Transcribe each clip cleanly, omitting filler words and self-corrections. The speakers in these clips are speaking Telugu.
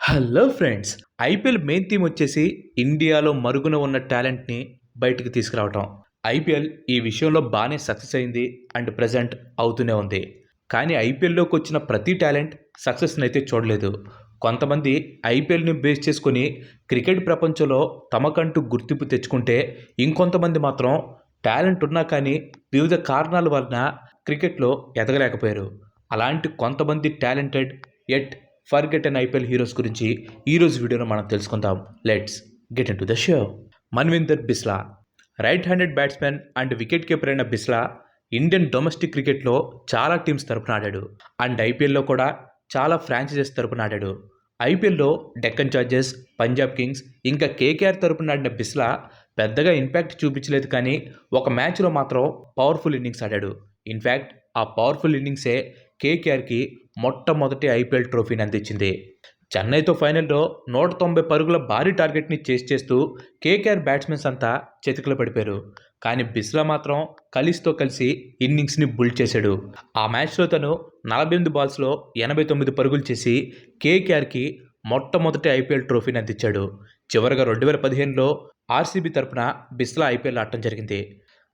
Hello friends. IPL main theme వచ్చేసి ఇండియాలో మరుగున ఉన్న టాలెంట్‌ని బయటికి తీసుకురావటం. ఐపీఎల్ ఈ విషయంలో బానే సక్సెస్ అయింది అండ్ ప్రెజెంట్ అవుతూనే ఉంది. కానీ ఐపీఎల్‌లోకొచ్చిన ప్రతి టాలెంట్ సక్సెస్‌నైతే చూడలేదు. కొంతమంది ఐపీఎల్‌ని బేస్ చేసుకొని క్రికెట్ ప్రపంచంలో తమకంటూ గుర్తింపు తెచ్చుకుంటే, ఇంకొంతమంది మాత్రం టాలెంట్ ఉన్నా కానీ వివిధ కారణాల వలన క్రికెట్‌లో ఎదగలేకపోయారు. అలాంటి కొంతమంది talented yet forgotten IPL heroes గురించి ఈరోజు వీడియోలో మనం తెలుసుకుందాం. Let's get into the show. Manvinder Bisla right handed batsmen and wicket keeper అయిన బిస్లా ఇండియన్ డొమెస్టిక్ క్రికెట్లో చాలా టీమ్స్ తరపున ఆడాడు అండ్ ఐపీఎల్లో కూడా చాలా ఫ్రాంచైజెస్ తరపున ఆడాడు. ఐపీఎల్లో డెక్కన్ చార్జర్స్, పంజాబ్ కింగ్స్ ఇంకా కేకేఆర్ తరపున ఆడిన బిస్లా పెద్దగా ఇంపాక్ట్ చూపించలేదు, కానీ ఒక మ్యాచ్లో మాత్రం పవర్ఫుల్ ఇన్నింగ్స్ ఆడాడు. ఇన్ఫ్యాక్ట్ ఆ పవర్ఫుల్ ఇన్నింగ్సే కేకేఆర్కి మొట్టమొదటి ఐపీఎల్ ట్రోఫీని అందించింది. చెన్నైతో ఫైనల్లో 190 పరుగుల భారీ టార్గెట్ని చేస్ చేస్తూ కేకేఆర్ బ్యాట్స్మెన్స్ అంతా చేతికలు పడిపోయారు. కానీ బిస్లా మాత్రం కలిస్తో కలిసి ఇన్నింగ్స్ని బుల్డ్ చేశాడు. ఆ మ్యాచ్లో తను 48 బాల్స్లో 89 పరుగులు చేసి కేకేఆర్కి మొట్టమొదటి ఐపీఎల్ ట్రోఫీని అందించాడు. చివరగా 2015లో ఆర్సీబీ తరపున బిస్లా ఐపీఎల్ ఆడటం జరిగింది.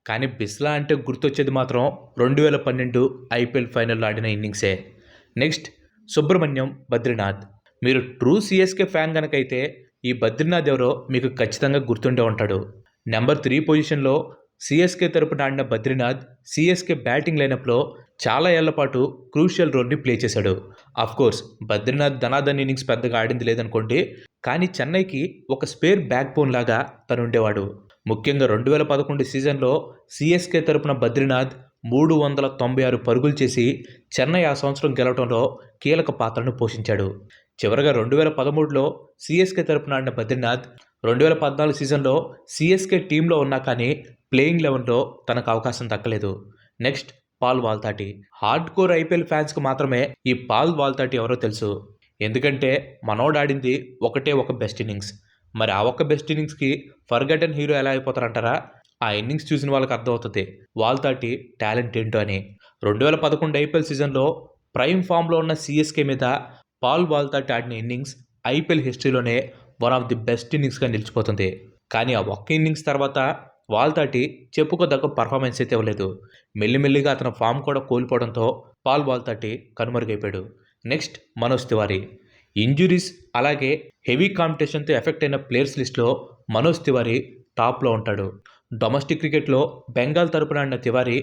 కానీ బిస్లా అంటే గుర్తొచ్చేది మాత్రం 2012 ఐపీఎల్ ఫైనల్లో ఆడిన ఇన్నింగ్సే. నెక్స్ట్ సుబ్రహ్మణ్యం బద్రీనాథ్. మీరు ట్రూ సిఎస్కే ఫ్యాన్ కనుకైతే ఈ బద్రీనాథ్ ఎవరో మీకు ఖచ్చితంగా గుర్తుండే ఉంటాడు. నెంబర్ 3 పొజిషన్లో సిఎస్కే తరపున ఆడిన బద్రీనాథ్ సిఎస్కే బ్యాటింగ్ లైనప్లో చాలా ఏళ్ల పాటు క్రూషియల్ రోల్ని ప్లే చేశాడు. కోర్స్ బద్రీనాథ్ ధనాధన్ ఇన్నింగ్స్ పెద్దగా ఆడింది లేదనుకోండి, కానీ చెన్నైకి ఒక స్పేర్ బ్యాక్ బోన్ లాగా తను ఉండేవాడు. ముఖ్యంగా 2011 సీజన్లో సిఎస్కే తరపున బద్రీనాథ్ 396 పరుగులు చేసి చెన్నై ఆ సంవత్సరం గెలవడంలో కీలక పాత్రను పోషించాడు. చివరగా 2013లో సిఎస్కే తరపున ఆడిన బద్రీనాథ్ 2014 సీజన్లో సిఎస్కే టీంలో ఉన్నా కానీ ప్లేయింగ్ లెవెన్లో తనకు అవకాశం దక్కలేదు. Next Paul Valthaty. Hard core IPL ఫ్యాన్స్కి మాత్రమే ఈ పాల్ వాల్తాటి ఎవరో తెలుసు. ఎందుకంటే మనోడాడింది ఒకటే ఒక బెస్ట్ ఇన్నింగ్స్. మరి ఆ ఒక్క బెస్ట్ ఇన్నింగ్స్కి ఫర్గటన్ హీరో ఎలా అయిపోతారంటారా? ఆ ఇన్నింగ్స్ చూసిన వాళ్ళకి అర్థమవుతుంది వాల్తాటి టాలెంట్ ఏంటో అని. 2011 ఐపీఎల్ సీజన్లో ప్రైమ్ ఫామ్లో ఉన్న సిఎస్కే మీద పాల్ వాల్తాటి ఆడిన ఇన్నింగ్స్ ఐపీఎల్ హిస్టరీలోనే వన్ ఆఫ్ ది బెస్ట్ ఇన్నింగ్స్గా నిలిచిపోతుంది. కానీ ఆ ఒక్క ఇన్నింగ్స్ తర్వాత వాల్తాటి చెప్పుకోదగ్గ పర్ఫార్మెన్స్ అయితే ఇవ్వలేదు. మెల్లిమెల్లిగా అతని ఫామ్ కూడా కోల్పోవడంతో పాల్ వాల్తాటి కనుమరుగైపోయాడు. నెక్స్ట్ మనోజ్ తివారీ. ఇంజురీస్ అలాగే హెవీ కాంపిటీషన్తో ఎఫెక్ట్ అయిన ప్లేయర్స్ లిస్ట్లో మనోజ్ తివారీ టాప్లో ఉంటాడు. డొమెస్టిక్ క్రికెట్లో బెంగాల్ తరపున ఆడిన తివారీ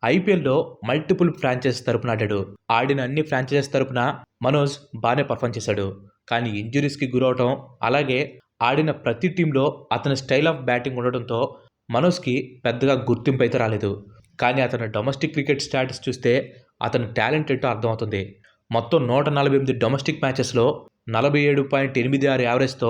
ఐపీఎల్లో మల్టిపుల్ ఫ్రాంచైజెస్ తరపున ఆడాడు. ఆడిన అన్ని ఫ్రాంచైజెస్ తరపున మనోజ్ బాగానే పర్ఫామ్ చేశాడు. కానీ ఇంజురీస్కి గురవటం అలాగే ఆడిన ప్రతి టీంలో అతని స్టైల్ ఆఫ్ బ్యాటింగ్ ఉండడంతో మనోజ్కి పెద్దగా గుర్తింపు అయితే రాలేదు. కానీ అతని డొమెస్టిక్ క్రికెట్ స్టాటస్ చూస్తే అతని టాలెంట్ ఏంటో అర్థమవుతుంది. మొత్తం 148 డొమెస్టిక్ మ్యాచెస్లో 47.86 యావరేజ్తో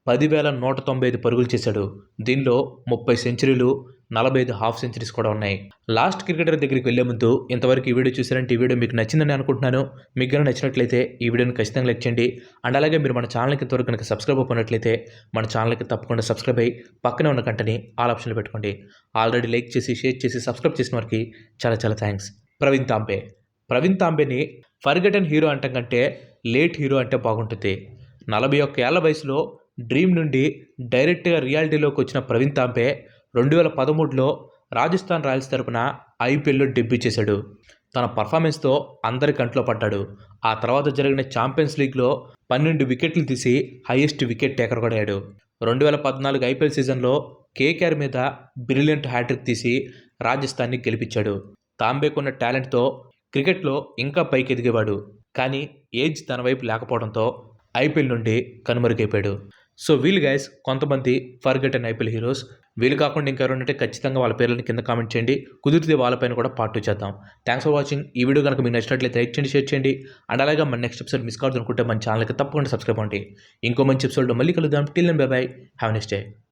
10,195 పరుగులు చేశాడు. దీనిలో 30 సెంచరీలు, 45 హాఫ్ సెంచరీస్ కూడా ఉన్నాయి. లాస్ట్ క్రికెటర్ దగ్గరికి వెళ్లే ముందు ఇంతవరకు ఈ వీడియో చూసారంటే ఈ వీడియో మీకు నచ్చిందని అనుకుంటున్నాను. మీకు కనుక నచ్చినట్లయితే ఈ వీడియోని ఖచ్చితంగా లైక్ చేయండి. అండ్ అలాగే మీరు మన ఛానల్కి ఇంతవరకు కనుక సబ్స్క్రైబ్ అయినట్లయితే మన ఛానల్కి తప్పకుండా సబ్స్క్రైబ్ అయ్యి పక్కనే ఉన్న గంటని ఆల్ ఆప్షన్లో పెట్టుకోండి. ఆల్రెడీ లైక్ చేసి షేర్ చేసి సబ్స్క్రైబ్ చేసిన వారికి చాలా చాలా థ్యాంక్స్. ప్రవీణ్ తాంబేని ఫర్గటన్ హీరో అంటాం కంటే లేట్ హీరో అంటే బాగుంటుంది. 41 ఏళ్ల వయసులో డ్రీమ్ నుండి డైరెక్ట్గా రియాలిటీలోకి వచ్చిన ప్రవీణ్ తాంబే 2013లో రాజస్థాన్ రాయల్స్ తరపున ఐపీఎల్లో డెబ్యూ చేశాడు. తన పర్ఫార్మెన్స్తో అందరి కంట్లో పడ్డాడు. ఆ తర్వాత జరిగిన ఛాంపియన్స్ లీగ్లో 12 వికెట్లు తీసి హైయెస్ట్ వికెట్ టేకర్ కూడా అయ్యాడు. 2014 ఐపీఎల్ సీజన్లో కేకేఆర్ మీద బ్రిలియంట్ హ్యాట్రిక్ తీసి రాజస్థాన్ని గెలిపించాడు. తాంబేకున్న టాలెంట్తో క్రికెట్లో ఇంకా పైకి ఎదిగేవాడు. కానీ ఏజ్ తన వైపు లేకపోవడంతో ఐపీఎల్ నుండి కనుమరుగైపోయాడు. సో వీళ్ళు గైస్ కొంతమంది ఫర్గటెన్ ఐపీఎల్ హీరోస్. వీళ్ళు కాకుండా ఇంకా ఎవరుంటే ఖచ్చితంగా వాళ్ళ పేర్లను కింద కామెంట్ చేయండి. కుదిరితే వాళ్ళపైన కూడా పార్ట్ 2 చేద్దాం. Thanks for watching. ఈ వీడియో కనుక మీకు నచ్చినట్లయితే లైక్ చేయండి, షేర్ చేయండి. అండ్ అలాగే మన నెక్స్ట్ ఎపిసోడ్ మిస్ కావద్దు అనుకుంటే మన ఛానల్కి తప్పకుండా సబ్స్క్రైబ్ అవ్వండి. ఇంకో మంచి ఎపిసోడ్లో మళ్ళీ కలుద్దాం. Till then bye bye. Have a nice day.